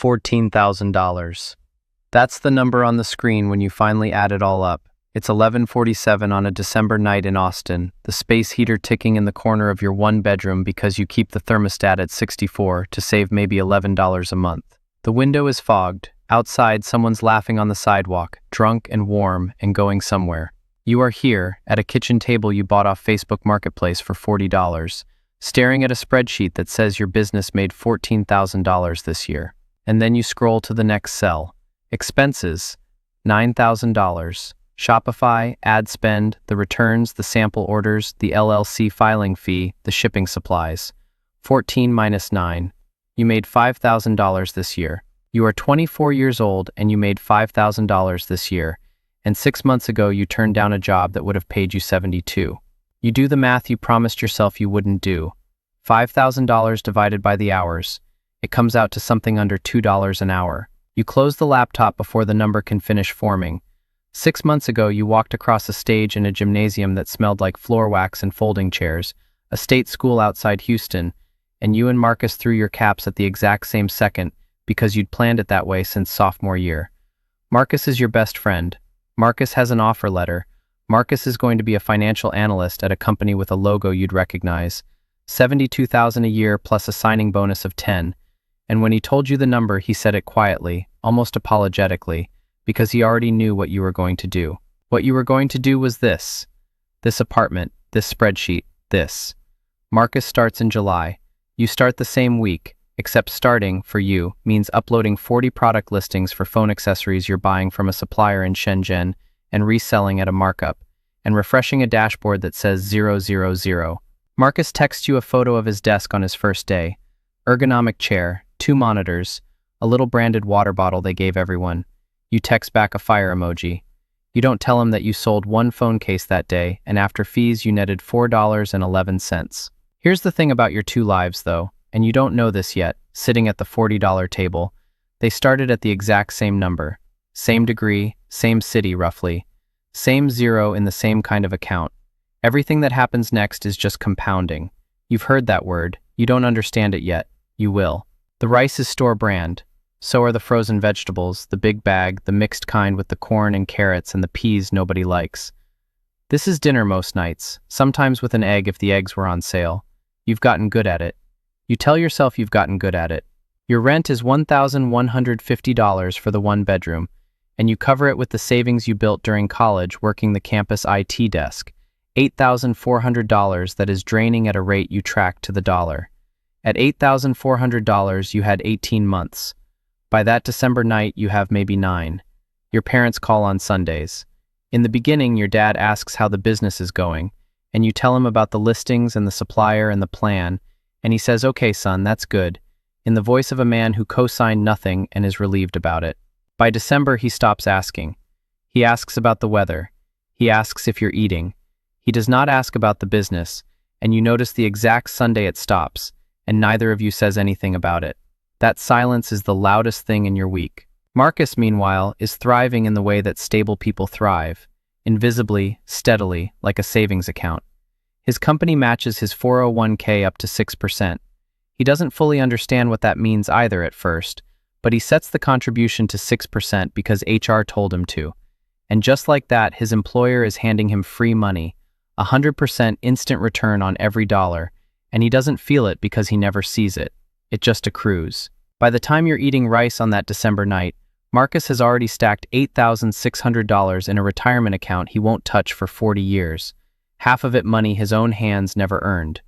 $14,000. That's the number on the screen when you finally add it all up. It's 11:47 on a December night in Austin, the space heater ticking in the corner of your one bedroom because you keep the thermostat at 64 to save maybe $11 a month. The window is fogged. Outside, someone's laughing on the sidewalk, drunk and warm and going somewhere. You are here, at a kitchen table you bought off Facebook Marketplace for $40, staring at a spreadsheet that says your business made $14,000 this year. And then you scroll to the next cell. Expenses, $9,000. Shopify, ad spend, the returns, the sample orders, the LLC filing fee, the shipping supplies. 14 minus 9. You made $5,000 this year. You are 24 years old and you made $5,000 this year. And 6 months ago you turned down a job that would have paid you $72. You do the math you promised yourself you wouldn't do. $5,000 divided by the hours. It comes out to something under $2 an hour. You close the laptop before the number can finish forming. 6 months ago, you walked across a stage in a gymnasium that smelled like floor wax and folding chairs, a state school outside Houston, and you and Marcus threw your caps at the exact same second because you'd planned it that way since sophomore year. Marcus is your best friend. Marcus has an offer letter. Marcus is going to be a financial analyst at a company with a logo you'd recognize. $72,000 a year plus a signing bonus of 10. And when he told you the number, he said it quietly, almost apologetically, because he already knew what you were going to do. What you were going to do was this. This apartment, this spreadsheet, this. Marcus starts in July. You start the same week, except starting, for you, means uploading 40 product listings for phone accessories you're buying from a supplier in Shenzhen and reselling at a markup, and refreshing a dashboard that says 000. Marcus texts you a photo of his desk on his first day. Ergonomic chair, 2 monitors, a little branded water bottle they gave everyone. You text back a fire emoji. You don't tell him that you sold 1 phone case that day, and after fees you netted $4.11. Here's the thing about your 2 lives, though, and you don't know this yet, sitting at the $40 table. They started at the exact same number. Same degree, same city, roughly. Same zero in the same kind of account. Everything that happens next is just compounding. You've heard that word. You don't understand it yet. You will. The rice is store brand. So are the frozen vegetables, the big bag, the mixed kind with the corn and carrots and the peas nobody likes. This is dinner most nights, sometimes with an egg if the eggs were on sale. You've gotten good at it. You tell yourself you've gotten good at it. Your rent is $1,150 for the 1 bedroom, and you cover it with the savings you built during college working the campus IT desk. $8,400 that is draining at a rate you track to the dollar. At $8,400 you had 18 months. By that December night, you have maybe 9. Your parents call on Sundays. In the beginning, your dad asks how the business is going, and you tell him about the listings and the supplier and the plan, and he says, "Okay, son, that's good," in the voice of a man who co-signed nothing and is relieved about it. By December, he stops asking. He asks about the weather. He asks if you're eating. He does not ask about the business, and you notice the exact Sunday it stops, and neither of you says anything about it. That silence is the loudest thing in your week. Marcus, meanwhile, is thriving in the way that stable people thrive, invisibly, steadily, like a savings account. His company matches his 401k up to 6%. He doesn't fully understand what that means either at first, but he sets the contribution to 6% because HR told him to. And just like that, his employer is handing him free money, 100% instant return on every dollar, and he doesn't feel it because he never sees it. It just accrues. By the time you're eating rice on that December night, Marcus has already stacked $8,600 in a retirement account he won't touch for 40 years. Half of it money his own hands never earned.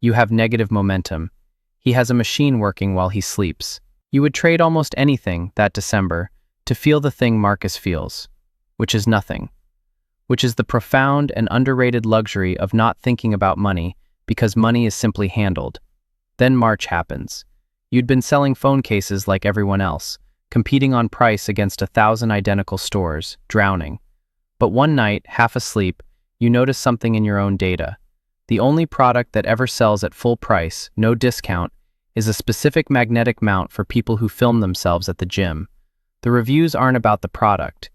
You have negative momentum. He has a machine working while he sleeps. You would trade almost anything that December to feel the thing Marcus feels, which is nothing. Which is the profound and underrated luxury of not thinking about money because money is simply handled. Then March happens. You'd been selling phone cases like everyone else, competing on price against 1,000 identical stores, drowning. But one night, half asleep, you notice something in your own data. The only product that ever sells at full price, no discount, is a specific magnetic mount for people who film themselves at the gym. The reviews aren't about the product.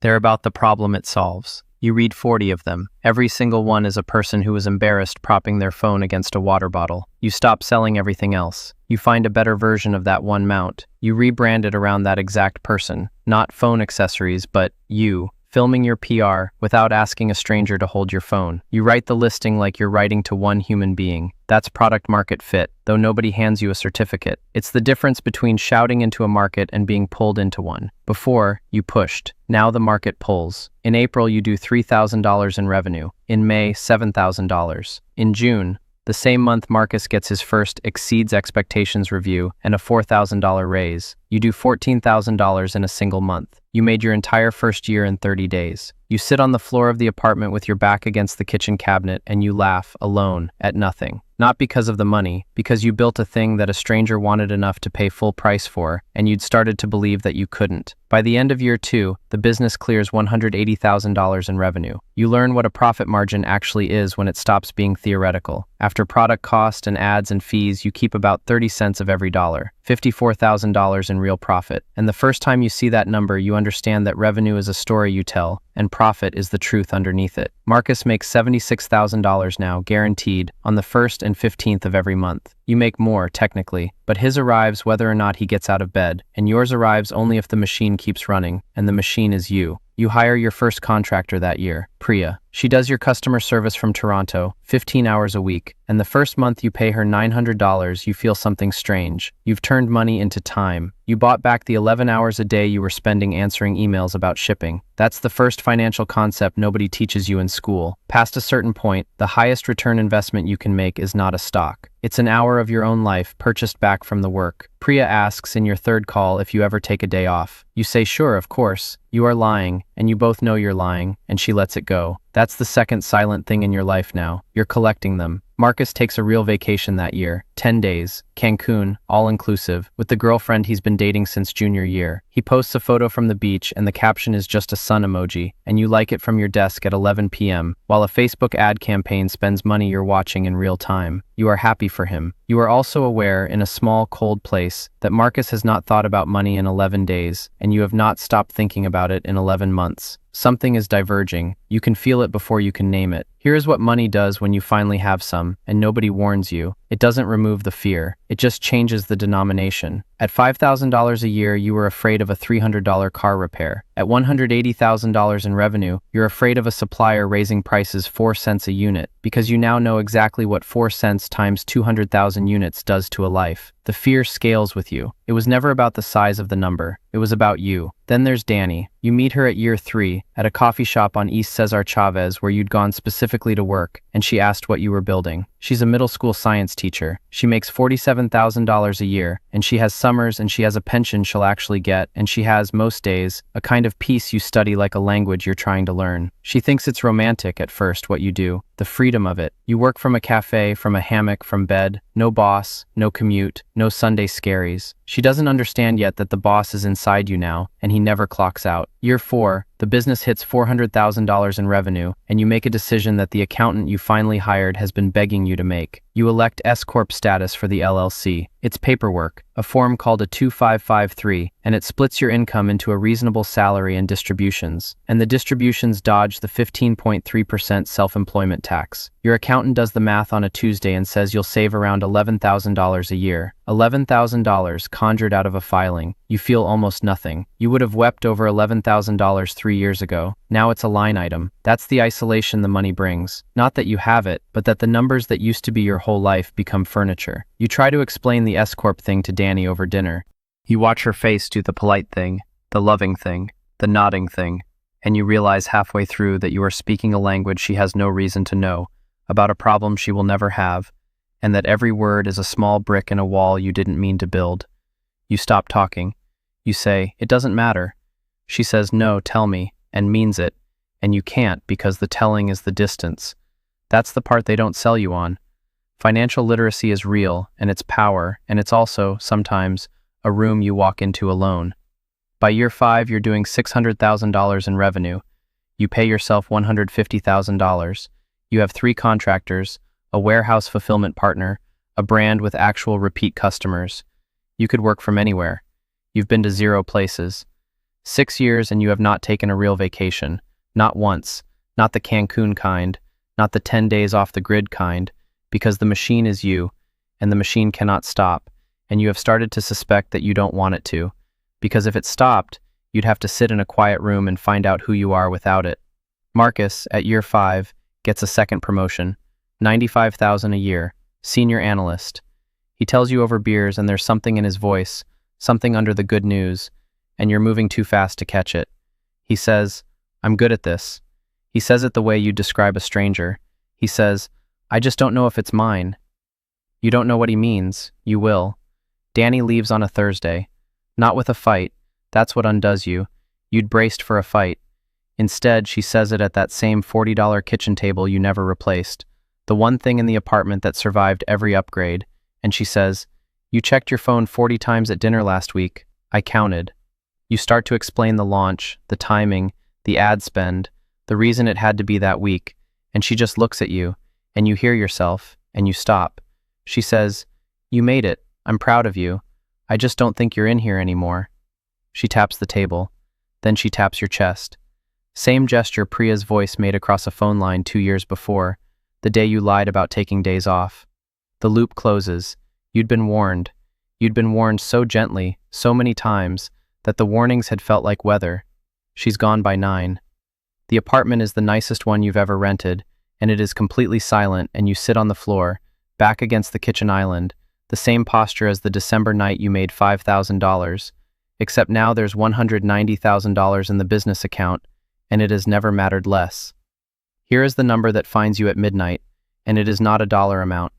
They're about the problem it solves. You read 40 of them. Every single one is a person who is embarrassed propping their phone against a water bottle. You stop selling everything else. You find a better version of that one mount. You rebrand it around that exact person. Not phone accessories, but you. Filming your PR without asking a stranger to hold your phone. You write the listing like you're writing to one human being. That's product market fit, though nobody hands you a certificate. It's the difference between shouting into a market and being pulled into one. Before, you pushed. Now the market pulls. In April, you do $3,000 in revenue. In May, $7,000. In June, the same month Marcus gets his first exceeds expectations review and a $4,000 raise. You do $14,000 in a single month. You made your entire first year in 30 days. You sit on the floor of the apartment with your back against the kitchen cabinet and you laugh, alone, at nothing. Not because of the money, because you built a thing that a stranger wanted enough to pay full price for, and you'd started to believe that you couldn't. By the end of year 2, the business clears $180,000 in revenue. You learn what a profit margin actually is when it stops being theoretical. After product cost and ads and fees, you keep about 30 cents of every dollar, $54,000 in real profit. And the first time you see that number, you understand that revenue is a story you tell, and profit is the truth underneath it. Marcus makes $76,000 now, guaranteed, on the 1st and 15th of every month. You make more, technically, but his arrives whether or not he gets out of bed, and yours arrives only if the machine keeps running, and the machine is you. You hire your first contractor that year, Priya. She does your customer service from Toronto, 15 hours a week, and the first month you pay her $900, you feel something strange. You've turned money into time. You bought back the 11 hours a day you were spending answering emails about shipping. That's the first financial concept nobody teaches you in school. Past a certain point, the highest return investment you can make is not a stock. It's an hour of your own life purchased back from the work. Priya asks in your third call if you ever take a day off. You say sure, of course. You are lying, and you both know you're lying, and she lets it go. That's the second silent thing in your life now. You're collecting them. Marcus takes a real vacation that year, 10 days, Cancun, all-inclusive, with the girlfriend he's been dating since junior year. He posts a photo from the beach and the caption is just a sun emoji, and you like it from your desk at 11 p.m., while a Facebook ad campaign spends money you're watching in real time. You are happy for him. You are also aware, in a small, cold place, that Marcus has not thought about money in 11 days, and you have not stopped thinking about it in 11 months. Something is diverging. You can feel it before you can name it. Here is what money does when you finally have some, and nobody warns you. It doesn't remove the fear. It just changes the denomination. At $5,000 a year, you were afraid of a $300 car repair. At $180,000 in revenue, you're afraid of a supplier raising prices 4 cents a unit, because you now know exactly what 4 cents times 200,000 units does to a life. The fear scales with you. It was never about the size of the number. It was about you. Then there's Danny. You meet her at year 3, at a coffee shop on East Cesar Chavez where you'd gone specifically to work, and she asked what you were building. She's a middle school science teacher. She makes $47,000 a year, and she has summers and she has a pension she'll actually get, and she has, most days, a kind of peace you study like a language you're trying to learn. She thinks it's romantic at first what you do, the freedom of it. You work from a cafe, from a hammock, from bed, no boss, no commute, no Sunday scaries. She doesn't understand yet that the boss is inside you now, and he never clocks out. Year 4, the business hits $400,000 in revenue, and you make a decision that the accountant you finally hired has been begging you to make. You elect S-corp status for the LLC. It's paperwork, a form called a 2553, and it splits your income into a reasonable salary and distributions. And the distributions dodge the 15.3% self-employment tax. Your accountant does the math on a Tuesday and says you'll save around $11,000 a year. $11,000 conjured out of a filing. You feel almost nothing. You would have wept over $11,000 3 years ago. Now it's a line item. That's the isolation the money brings. Not that you have it, but that the numbers that used to be your whole life become furniture. You try to explain the S-corp thing to Danny over dinner. You watch her face do the polite thing, the loving thing, the nodding thing, and you realize halfway through that you are speaking a language she has no reason to know, about a problem she will never have, and that every word is a small brick in a wall you didn't mean to build. You stop talking. You say, "It doesn't matter." She says, "No, tell me," and means it, and you can't because the telling is the distance. That's the part they don't sell you on. Financial literacy is real, and it's power, and it's also, sometimes, a room you walk into alone. By year 5, you're doing $600,000 in revenue. You pay yourself $150,000. You have 3 contractors, a warehouse fulfillment partner, a brand with actual repeat customers. You could work from anywhere. You've been to 0 places. 6 years and you have not taken a real vacation. Not once. Not the Cancun kind, not the 10 days off the grid kind, because the machine is you, and the machine cannot stop, and you have started to suspect that you don't want it to, because if it stopped, you'd have to sit in a quiet room and find out who you are without it. Marcus, at year 5, gets a second promotion, $95,000 a year, senior analyst. He tells you over beers and there's something in his voice, something under the good news, and you're moving too fast to catch it. He says, "I'm good at this." He says it the way you'd describe a stranger. He says, "I just don't know if it's mine." You don't know what he means. You will. Danny leaves on a Thursday. Not with a fight. That's what undoes you. You'd braced for a fight. Instead, she says it at that same $40 kitchen table you never replaced, the one thing in the apartment that survived every upgrade, and she says, "You checked your phone 40 times at dinner last week. I counted." You start to explain the launch, the timing, the ad spend, the reason it had to be that week, and she just looks at you, and you hear yourself, and you stop. She says, "You made it. I'm proud of you. I just don't think you're in here anymore." She taps the table. Then she taps your chest. Same gesture Priya's voice made across a phone line 2 years before, the day you lied about taking days off. The loop closes. You'd been warned. You'd been warned so gently, so many times, that the warnings had felt like weather. She's gone by 9. The apartment is the nicest one you've ever rented, and it is completely silent, and you sit on the floor, back against the kitchen island, the same posture as the December night you made $5,000, except now there's $190,000 in the business account, and it has never mattered less. Here is the number that finds you at midnight, and it is not a dollar amount.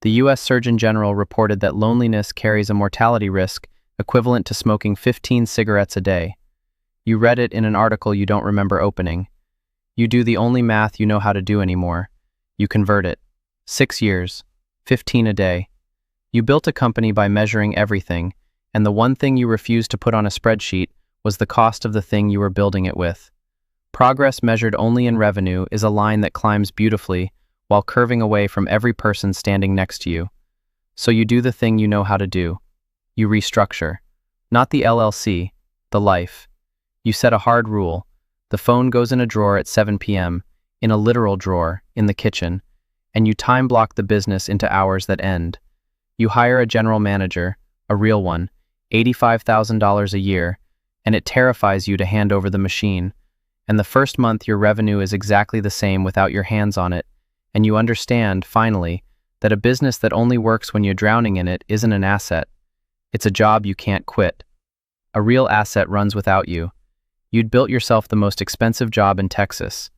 The U.S. Surgeon General reported that loneliness carries a mortality risk equivalent to smoking 15 cigarettes a day. You read it in an article you don't remember opening. You do the only math you know how to do anymore. You convert it. 6 years, 15 a day. You built a company by measuring everything, and the one thing you refused to put on a spreadsheet was the cost of the thing you were building it with. Progress measured only in revenue is a line that climbs beautifully while curving away from every person standing next to you. So you do the thing you know how to do. You restructure. Not the LLC, the life. You set a hard rule. The phone goes in a drawer at 7 p.m., in a literal drawer, in the kitchen, and you time block the business into hours that end. You hire a general manager, a real one, $85,000 a year, and it terrifies you to hand over the machine. And the first month your revenue is exactly the same without your hands on it, and you understand, finally, that a business that only works when you're drowning in it isn't an asset. It's a job you can't quit. A real asset runs without you. You'd built yourself the most expensive job in Texas.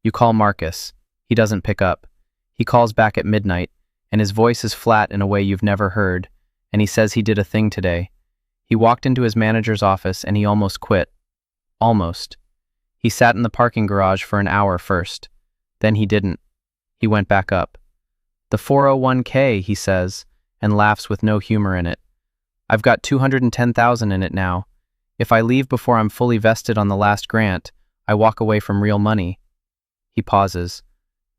You call Marcus. He doesn't pick up. He calls back at midnight, and his voice is flat in a way you've never heard, and he says he did a thing today. He walked into his manager's office and he almost quit. Almost. He sat in the parking garage for an hour first. Then he didn't. He went back up. "The 401k, he says, and laughs with no humor in it. "I've got $210,000 in it now. If I leave before I'm fully vested on the last grant, I walk away from real money." He pauses.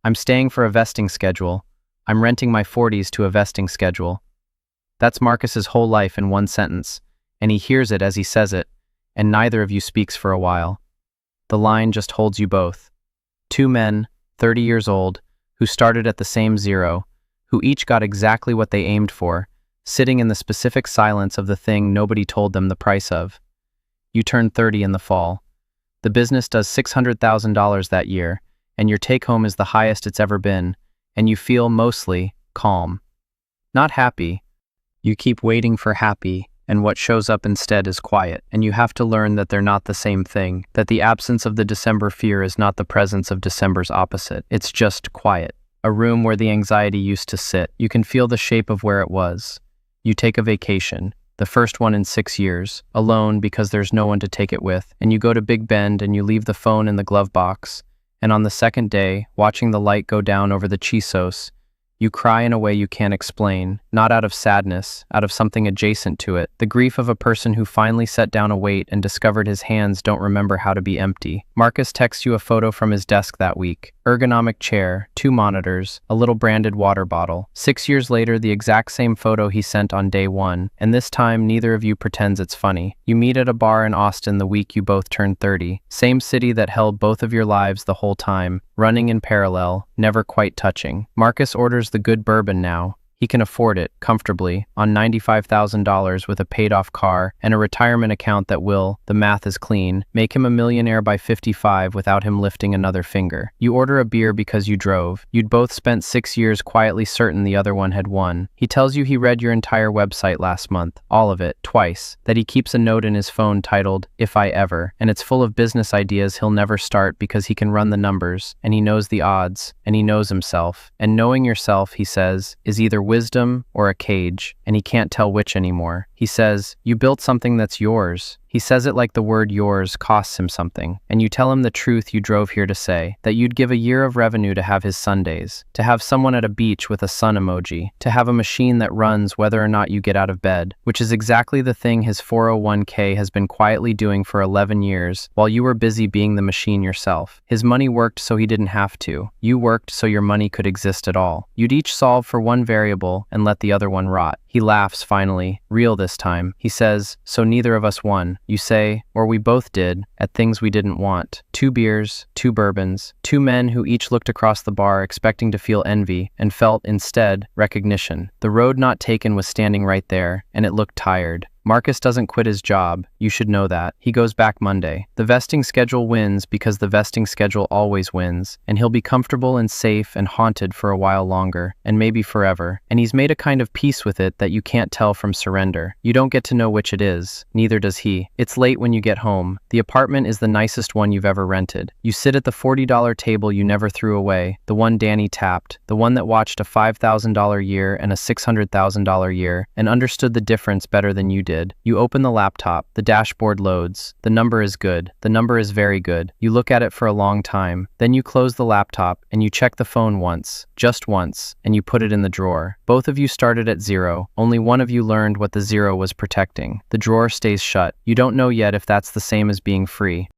"I'm staying for a vesting schedule. I'm renting my Forties to a vesting schedule." That's Marcus's whole life in one sentence, and he hears it as he says it, and neither of you speaks for a while. The line just holds you both. 2 men, 30 years old, who started at the same zero, who each got exactly what they aimed for, sitting in the specific silence of the thing nobody told them the price of. You turn 30 in the fall. The business does $600,000 that year, and your take-home is the highest it's ever been, and you feel mostly calm. Not happy. You keep waiting for happy, and what shows up instead is quiet, and you have to learn that they're not the same thing, that the absence of the December fear is not the presence of December's opposite. It's just quiet. A room where the anxiety used to sit. You can feel the shape of where it was. You take a vacation, the first one in 6 years, alone because there's no one to take it with, and you go to Big Bend and you leave the phone in the glove box, and on the second day, watching the light go down over the Chisos, you cry in a way you can't explain, not out of sadness, out of something adjacent to it, the grief of a person who finally set down a weight and discovered his hands don't remember how to be empty. Marcus texts you a photo from his desk that week. Ergonomic chair, 2 monitors, a little branded water bottle. 6 years later, the exact same photo he sent on day 1, and this time neither of you pretends it's funny. You meet at a bar in Austin the week you both turned 30. Same city that held both of your lives the whole time, running in parallel, never quite touching. Marcus orders the good bourbon now. He can afford it, comfortably, on $95,000 with a paid-off car and a retirement account that will, the math is clean, make him a millionaire by 55 without him lifting another finger. You order a beer because you drove. You'd both spent 6 years quietly certain the other one had won. He tells you he read your entire website last month, all of it, twice, that he keeps a note in his phone titled, "If I Ever," and it's full of business ideas he'll never start because he can run the numbers, and he knows the odds, and he knows himself. And knowing yourself, he says, is either wisdom or a cage, and he can't tell which anymore. He says, you built something that's yours. He says it like the word yours costs him something, and you tell him the truth you drove here to say, that you'd give a year of revenue to have his Sundays, to have someone at a beach with a sun emoji, to have a machine that runs whether or not you get out of bed, which is exactly the thing his 401k has been quietly doing for 11 years, while you were busy being the machine yourself. His money worked so he didn't have to. You worked so your money could exist at all. You'd each solve for one variable and let the other one rot. He laughs finally, real this time. He says, so neither of us won. You say, or we both did, at things we didn't want. 2 beers, 2 bourbons, 2 men who each looked across the bar expecting to feel envy and felt, instead, recognition. The road not taken was standing right there, and it looked tired. Marcus doesn't quit his job. You should know that. He goes back Monday. The vesting schedule wins because the vesting schedule always wins, and he'll be comfortable and safe and haunted for a while longer, and maybe forever. And he's made a kind of peace with it that you can't tell from surrender. You don't get to know which it is. Neither does he. It's late when you get home. The apartment is the nicest one you've ever rented. You sit at the $40 table you never threw away, the one Danny tapped, the one that watched a $5,000 year and a $600,000 year, and understood the difference better than you did. You open the laptop, the dashboard loads. The number is good. The number is very good. You look at it for a long time. Then you close the laptop and you check the phone once, just once, and you put it in the drawer. Both of you started at 0. Only one of you learned what the 0 was protecting. The drawer stays shut. You don't know yet if that's the same as being free.